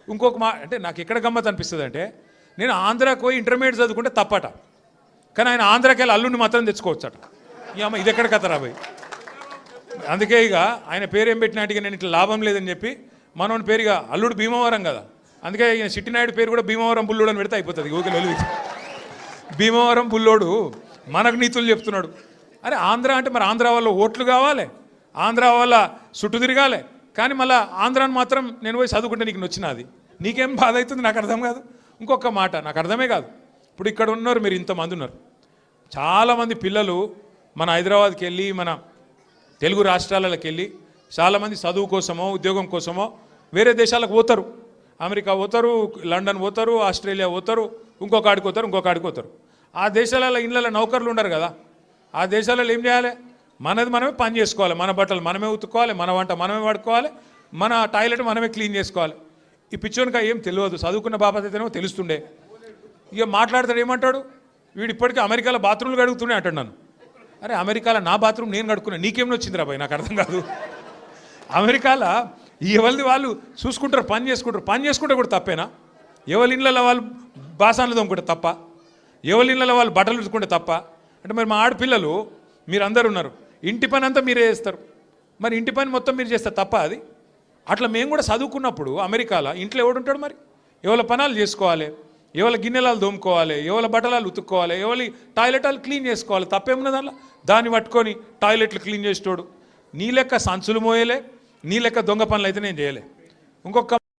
ఇంకొక అంటే నాకు ఎక్కడ గమ్మత్ అనిపిస్తుంది అంటే, నేను ఆంధ్రాకి పోయి ఇంటర్మీడియట్ చదువుకుంటే తప్పట, కానీ ఆయన ఆంధ్రాకి వెళ్ళి అల్లుడిని మాత్రం తెచ్చుకోవచ్చట. ఈ అమ్మ ఇది ఎక్కడ కథ రాబోయ్. అందుకే ఇక ఆయన పేరు ఏం పెట్టినట్టుగా నేను ఇట్లా లాభం లేదని చెప్పి మనోని పేరుగా అల్లుడు భీమవరం కదా, అందుకే ఈయన చిట్టినాయుడు పేరు కూడా భీమవరం బుల్లోడు అని పెడితే అయిపోతుంది. ఓకే వెలుగు భీమవరం బుల్లోడు మనకు నీతులు చెప్తున్నాడు. అరే ఆంధ్ర అంటే మరి ఆంధ్ర వాళ్ళ ఓట్లు కావాలి, ఆంధ్ర వాళ్ళ చుట్టూ తిరగాలి, కానీ మళ్ళీ ఆంధ్రాని మాత్రం నేను పోయి చదువుకుంటే నీకు నచ్చినది, నీకేం బాధ అవుతుంది నాకు అర్థం కాదు. ఇంకొక మాట నాకు అర్థమే కాదు. ఇప్పుడు ఇక్కడ ఉన్నారు మీరు, ఇంతమంది ఉన్నారు, చాలామంది పిల్లలు మన హైదరాబాద్కి వెళ్ళి మన తెలుగు రాష్ట్రాలకు వెళ్ళి చాలామంది చదువు కోసమో ఉద్యోగం కోసమో వేరే దేశాలకు పోతారు. అమెరికా పోతారు, లండన్ పోతారు, ఆస్ట్రేలియా పోతారు, ఇంకొక ఆడికి పోతారు. ఆ దేశాలలో ఇళ్ళలో నౌకర్లు ఉండరు కదా, ఆ దేశాలలో ఏం చేయాలి? మనది మనమే పని చేసుకోవాలి, మన బట్టలు మనమే ఉతుక్కోవాలి, మన వంట మనమే వాడుకోవాలి, మన టాయిలెట్ మనమే క్లీన్ చేసుకోవాలి. ఈ పిచ్చోనికా ఏం తెలియదు, చదువుకున్న బాపత అయితేనేమో తెలుస్తుండే. ఇక మాట్లాడతాడు ఏమంటాడు, వీడు ఇప్పటికీ అమెరికాలో బాత్రూమ్లు కడుగుతూనే అంటాడు నన్ను. అరే అమెరికాలో నా బాత్రూమ్ నేను కడుక్కున్నా, నీకేమో వచ్చిందిరా బాయ్, నాకు అర్థం కాదు. అమెరికాలో ఎవరిది వాళ్ళు చూసుకుంటారు, పని చేసుకుంటే కూడా తప్పేనా? ఎవరి ఇళ్ళలో వాళ్ళు బాసాన్లు తోముకుంటే తప్ప, ఎవరి ఇళ్ళలో వాళ్ళు బట్టలు ఉతుకుంటే తప్ప అంటే మరి మా ఆడపిల్లలు మీరు అందరు ఉన్నారు, ఇంటి పని అంతా మీరే చేస్తారు, మరి ఇంటి పని మొత్తం మీరు చేస్తారు తప్ప అది? అట్లా మేము కూడా చదువుకున్నప్పుడు అమెరికాలో ఇంట్లో ఎవడుంటాడు మరి? ఎవరి పనాలు చేసుకోవాలి, ఎవరి గిన్నెలాలు దోముకోవాలి, ఎవరి బట్టలాలు ఉతుక్కోవాలి, ఎవరి టాయిలెట్లు క్లీన్ చేసుకోవాలి, తప్పేమున్నది దానిలో? దాన్ని పట్టుకొని టాయిలెట్లు క్లీన్ చేసేటోడు నీ లెక్క సంచులు మోయలే, నీ లెక్క దొంగ పనులు అయితే నేను చేయలే. ఇంకొక